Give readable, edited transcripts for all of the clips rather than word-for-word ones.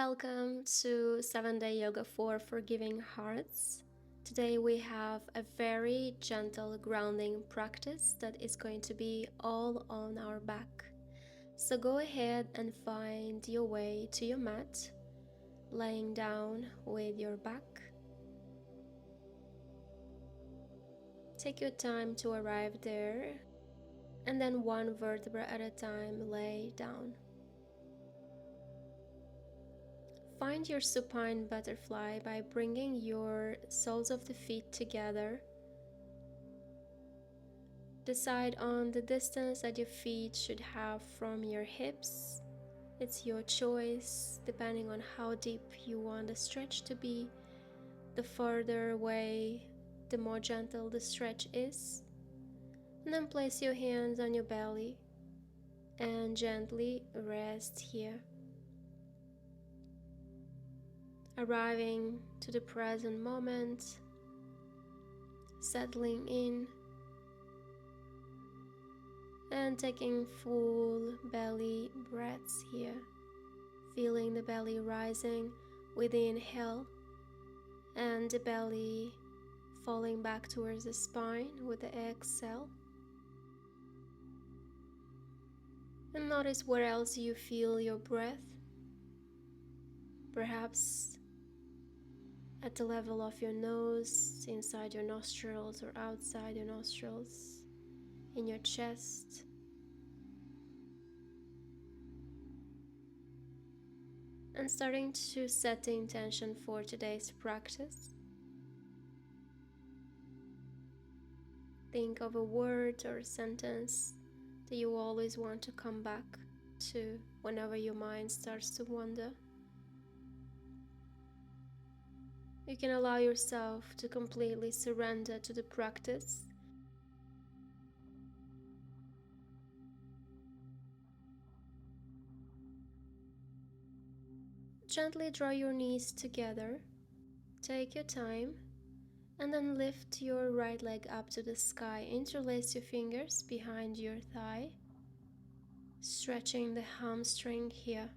Welcome to 7-Day Yoga for Forgiving Hearts. Today we have a very gentle grounding practice that is going to be all on our back. So go ahead and find your way to your mat, laying down with your back. Take your time to arrive there, and then one vertebra at a time lay down. Find your supine butterfly by bringing your soles of the feet together. Decide on the distance that your feet should have from your hips. It's your choice, depending on how deep you want the stretch to be. The further away, the more gentle the stretch is. And then place your hands on your belly and gently rest here. Arriving to the present moment, settling in, and taking full belly breaths here, feeling the belly rising with the inhale and the belly falling back towards the spine with the exhale. And notice where else you feel your breath, perhaps at the level of your nose, inside your nostrils or outside your nostrils, in your chest. And starting to set the intention for today's practice. Think of a word or a sentence that you always want to come back to whenever your mind starts to wander. You can allow yourself to completely surrender to the practice. Gently draw your knees together. Take your time and then lift your right leg up to the sky. Interlace your fingers behind your thigh, stretching the hamstring here.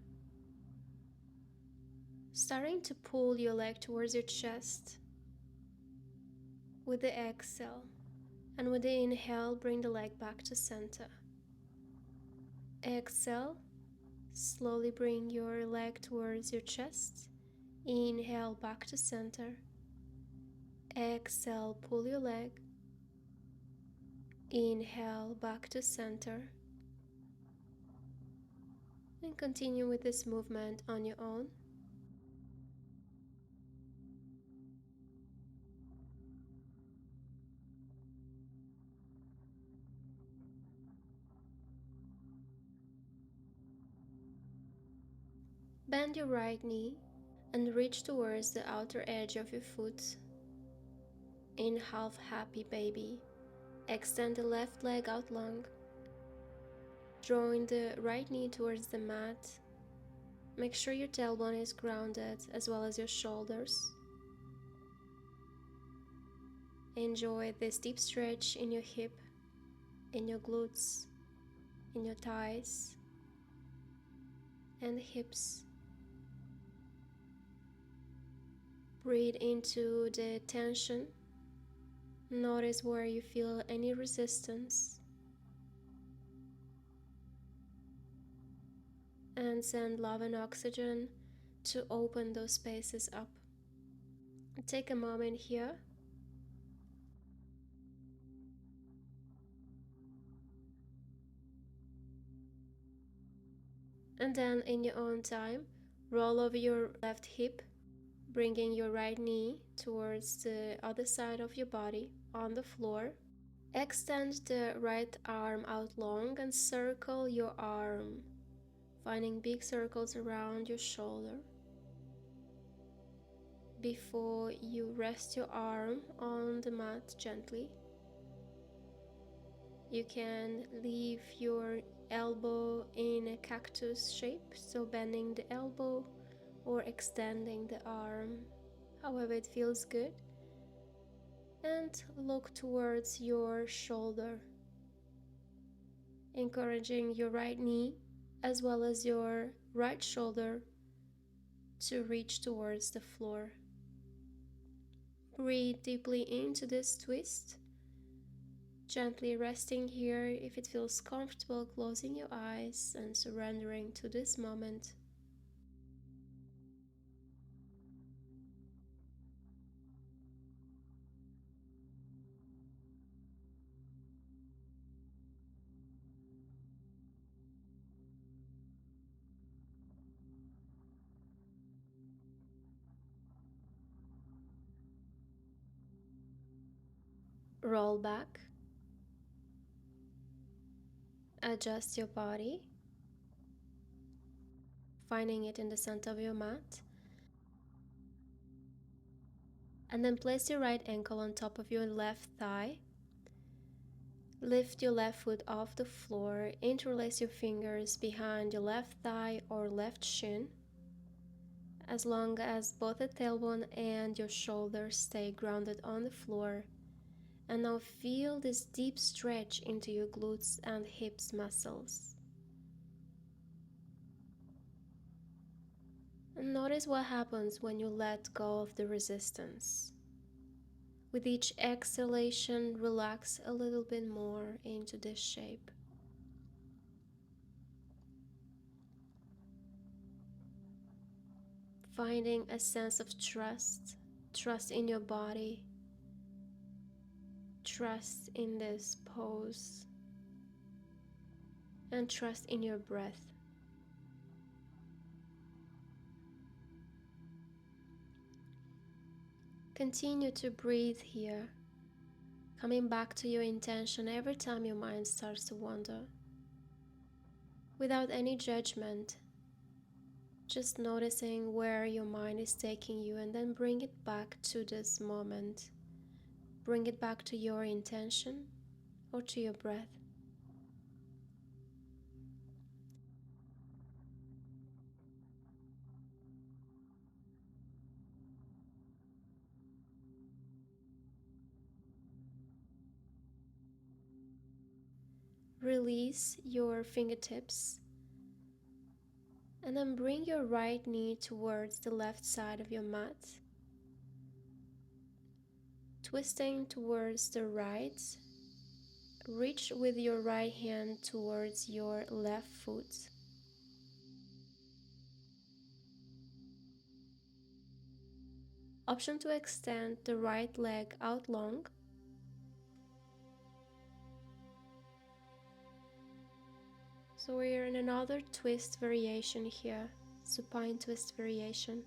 Starting to pull your leg towards your chest with the exhale, and with the inhale, bring the leg back to center. Exhale, slowly bring your leg towards your chest. Inhale, back to center. Exhale, pull your leg. Inhale, back to center. And continue with this movement on your own. Bend your right knee and reach towards the outer edge of your foot in half happy baby. Extend the left leg out long, drawing the right knee towards the mat. Make sure your tailbone is grounded as well as your shoulders. Enjoy this deep stretch in your hip, in your glutes, in your thighs and hips. Breathe into the tension. Notice where you feel any resistance. And send love and oxygen to open those spaces up. Take a moment here. And then in your own time, roll over your left hip, bringing your right knee towards the other side of your body on the floor. Extend the right arm out long and circle your arm, finding big circles around your shoulder. Before you rest your arm on the mat gently, you can leave your elbow in a cactus shape, so bending the elbow or extending the arm, however it feels good. And look towards your shoulder, encouraging your right knee as well as your right shoulder to reach towards the floor. Breathe deeply into this twist, gently resting here if it feels comfortable, closing your eyes and surrendering to this moment. Roll back, adjust your body, finding it in the center of your mat, and then place your right ankle on top of your left thigh. Lift your left foot off the floor, interlace your fingers behind your left thigh or left shin, as long as both the tailbone and your shoulders stay grounded on the floor. And now feel this deep stretch into your glutes and hips muscles. And notice what happens when you let go of the resistance. With each exhalation, relax a little bit more into this shape. Finding a sense of trust, trust in your body, trust in this pose, and trust in your breath. Continue to breathe here, coming back to your intention every time your mind starts to wander. Without any judgment, just noticing where your mind is taking you, and then bring it back to this moment. Bring it back to your intention or to your breath. Release your fingertips and then bring your right knee towards the left side of your mat, twisting towards the right. Reach with your right hand towards your left foot. Option to extend the right leg out long. So we're in another twist variation here, supine twist variation.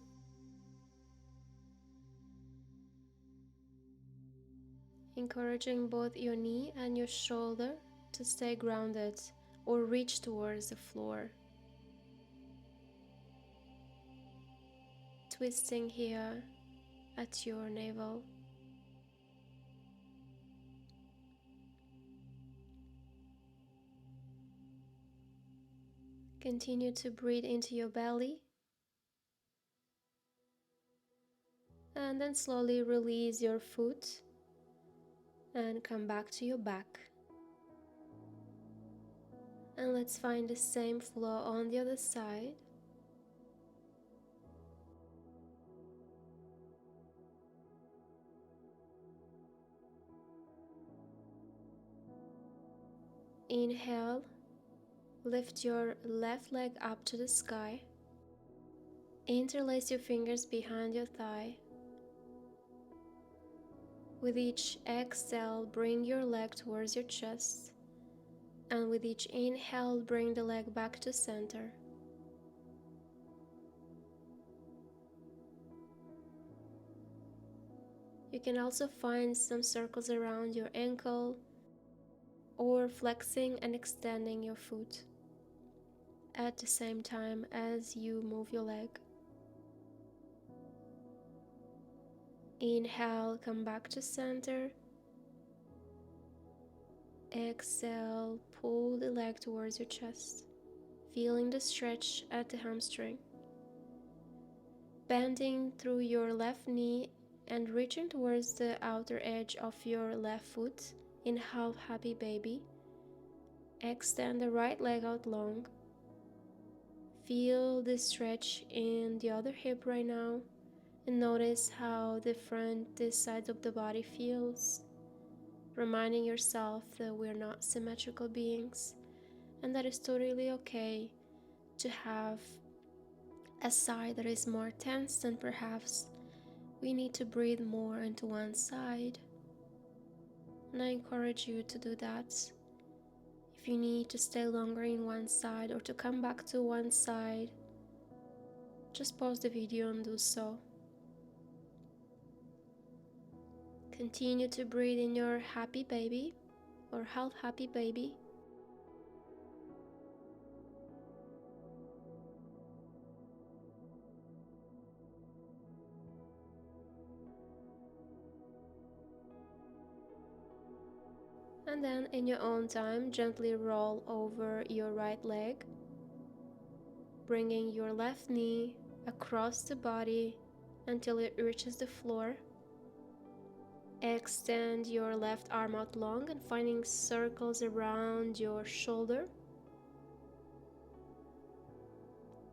Encouraging both your knee and your shoulder to stay grounded or reach towards the floor. Twisting here at your navel. Continue to breathe into your belly. And then slowly release your foot and come back to your back. And let's find the same flow on the other side. Inhale, lift your left leg up to the sky. Interlace your fingers behind your thigh. With each exhale, bring your leg towards your chest. And with each inhale, bring the leg back to center. You can also find some circles around your ankle or flexing and extending your foot at the same time as you move your leg. Inhale, come back to center. Exhale, pull the leg towards your chest, feeling the stretch at the hamstring. Bending through your left knee and reaching towards the outer edge of your left foot in half happy baby. Extend the right leg out long, Feel the stretch in the other hip right now, and notice how different this side of the body feels, reminding yourself that we're not symmetrical beings and that it's totally okay to have a side that is more tense, and perhaps we need to breathe more into one side. And I encourage you to do that. If you need to stay longer in one side or to come back to one side, just pause the video and do so. Continue to breathe in your happy baby or half happy baby. And then in your own time, gently roll over your right leg, bringing your left knee across the body until it reaches the floor. Extend your left arm out long and finding circles around your shoulder.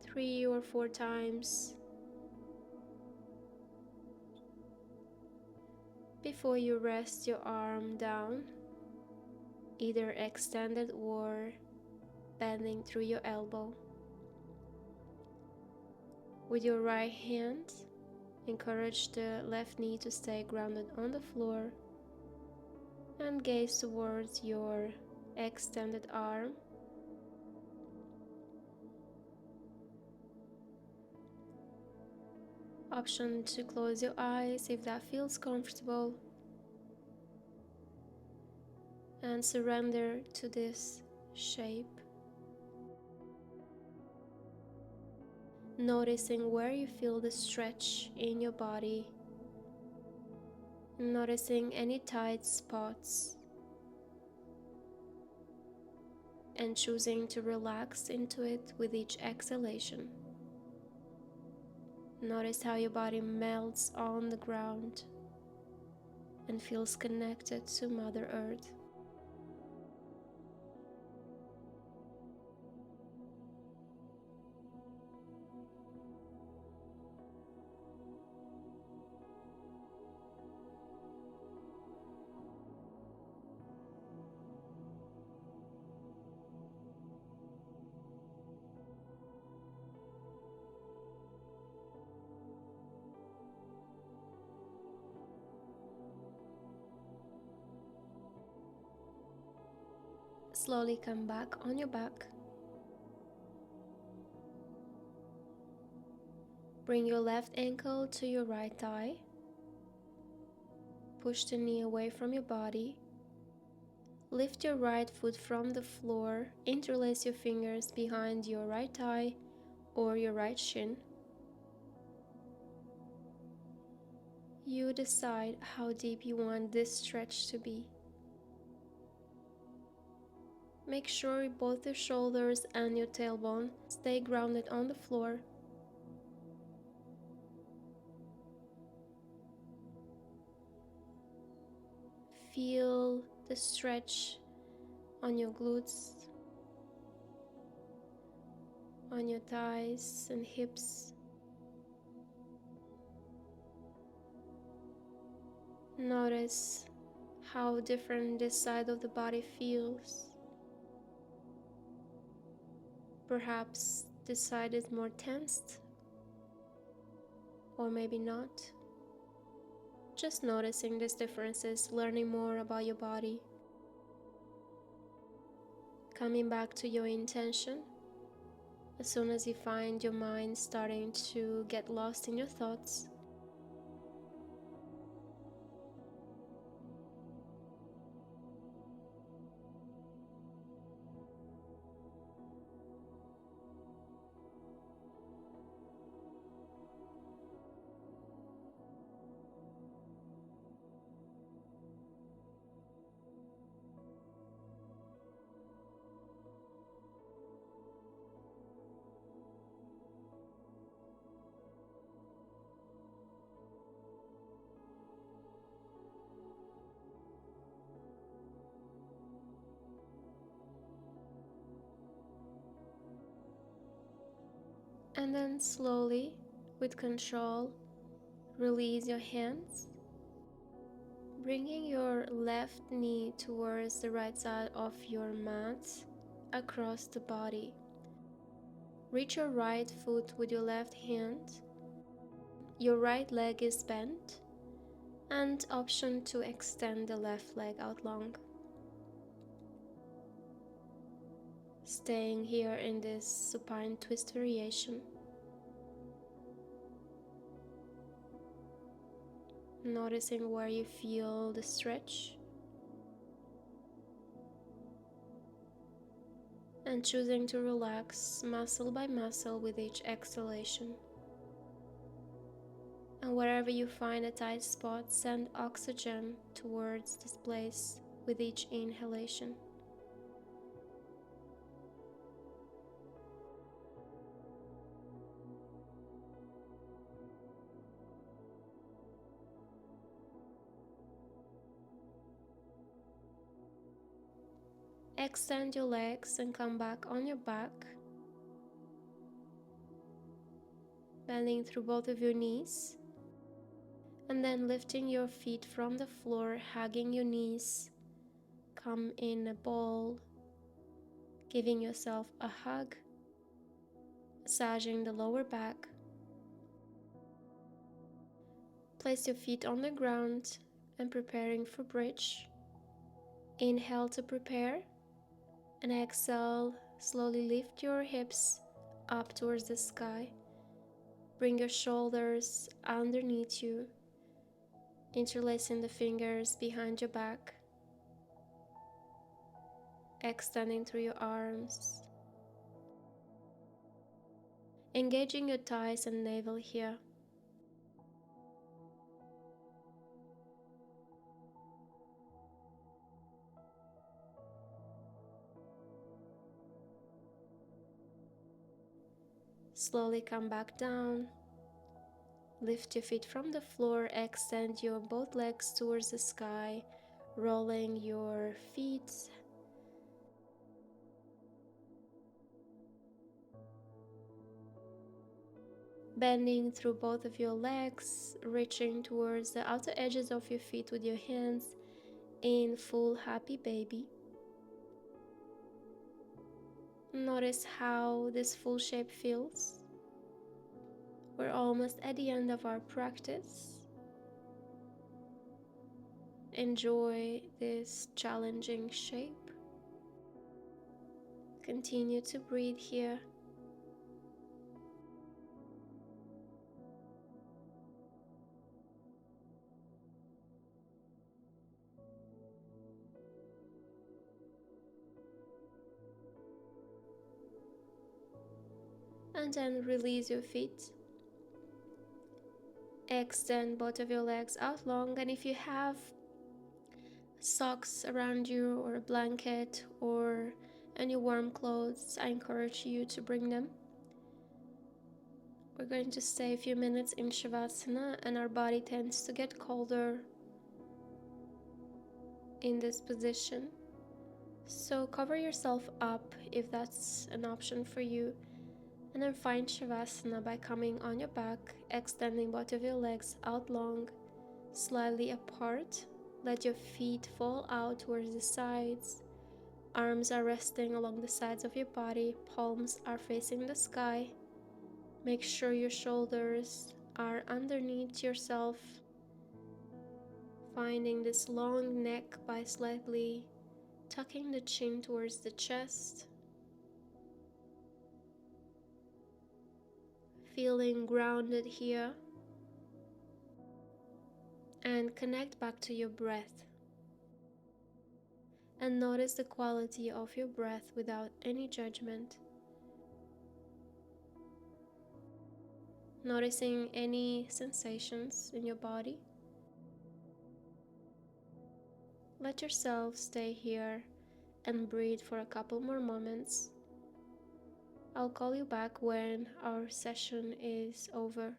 3 or 4 times. Before you rest your arm down, either extended or bending through your elbow. With your right hand, encourage the left knee to stay grounded on the floor and gaze towards your extended arm. Option to close your eyes if that feels comfortable, and surrender to this shape. Noticing where you feel the stretch in your body, noticing any tight spots, and choosing to relax into it with each exhalation. Notice how your body melts on the ground and feels connected to Mother Earth. Slowly come back on your back. Bring your left ankle to your right thigh. Push the knee away from your body. Lift your right foot from the floor. Interlace your fingers behind your right thigh or your right shin. You decide how deep you want this stretch to be. Make sure both your shoulders and your tailbone stay grounded on the floor. Feel the stretch on your glutes, on your thighs and hips. Notice how different this side of the body feels. Perhaps this side is more tensed, or maybe not. Just noticing these differences, learning more about your body. Coming back to your intention. As soon as you find your mind starting to get lost in your thoughts, And then slowly, with control, release your hands, bringing your left knee towards the right side of your mat across the body. Reach your right foot with your left hand. Your right leg is bent, and option to extend the left leg out long. Staying here in this supine twist variation. Noticing where you feel the stretch. And choosing to relax muscle by muscle with each exhalation. And wherever you find a tight spot, send oxygen towards this place with each inhalation. Extend your legs and come back on your back, bending through both of your knees, and then lifting your feet from the floor, hugging your knees. Come in a ball, giving yourself a hug, massaging the lower back. Place your feet on the ground and preparing for bridge. Inhale to prepare, and exhale, slowly lift your hips up towards the sky. Bring your shoulders underneath you, interlacing the fingers behind your back, extending through your arms, engaging your thighs and navel here. Slowly come back down. Lift your feet from the floor, extend your both legs towards the sky, rolling your feet, bending through both of your legs, reaching towards the outer edges of your feet with your hands in full happy baby. Notice how this full shape feels. We're almost at the end of our practice. Enjoy this challenging shape. Continue to breathe here. And then release your feet. Extend both of your legs out long, and if you have socks around you or a blanket or any warm clothes, I encourage you to bring them. We're going to stay a few minutes in Shavasana, and our body tends to get colder in this position. So cover yourself up if that's an option for you. And then find Shavasana by coming on your back, extending both of your legs out long, slightly apart. Let your feet fall out towards the sides. Arms are resting along the sides of your body. Palms are facing the sky. Make sure your shoulders are underneath yourself. Finding this long neck by slightly tucking the chin towards the chest. Feeling grounded here. And connect back to your breath. And notice the quality of your breath without any judgment. Noticing any sensations in your body. Let yourself stay here and breathe for a couple more moments. I'll call you back when our session is over.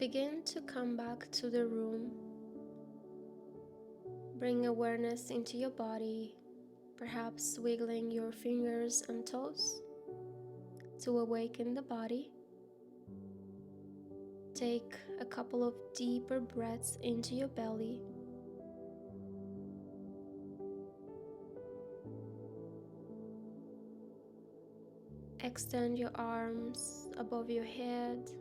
Begin to come back to the room. Bring awareness into your body, perhaps wiggling your fingers and toes to awaken the body. Take a couple of deeper breaths into your belly. Extend your arms above your head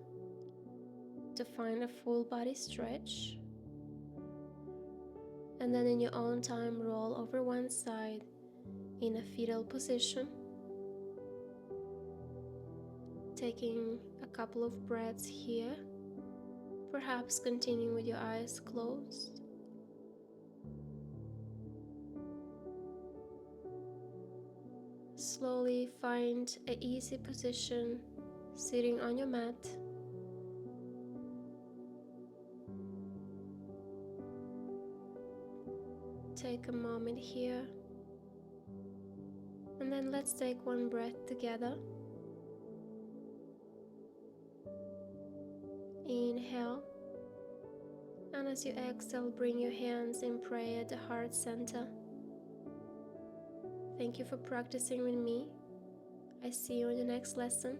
to find a full body stretch. And then in your own time, roll over one side in a fetal position. Taking a couple of breaths here, perhaps continuing with your eyes closed. Slowly find an easy position sitting on your mat. Take a moment here, and then let's take one breath together. Inhale, and as you exhale, bring your hands in prayer at the heart center. Thank you for practicing with me. I see you in the next lesson.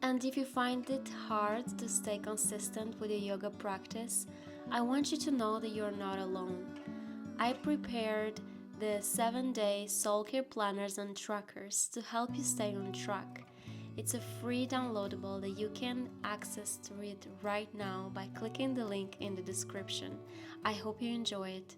And if you find it hard to stay consistent with your yoga practice, I want you to know that you're not alone. I prepared the 7-day soul care planners and trackers to help you stay on track. It's a free downloadable that you can access to it right now by clicking the link in the description. I hope you enjoy it.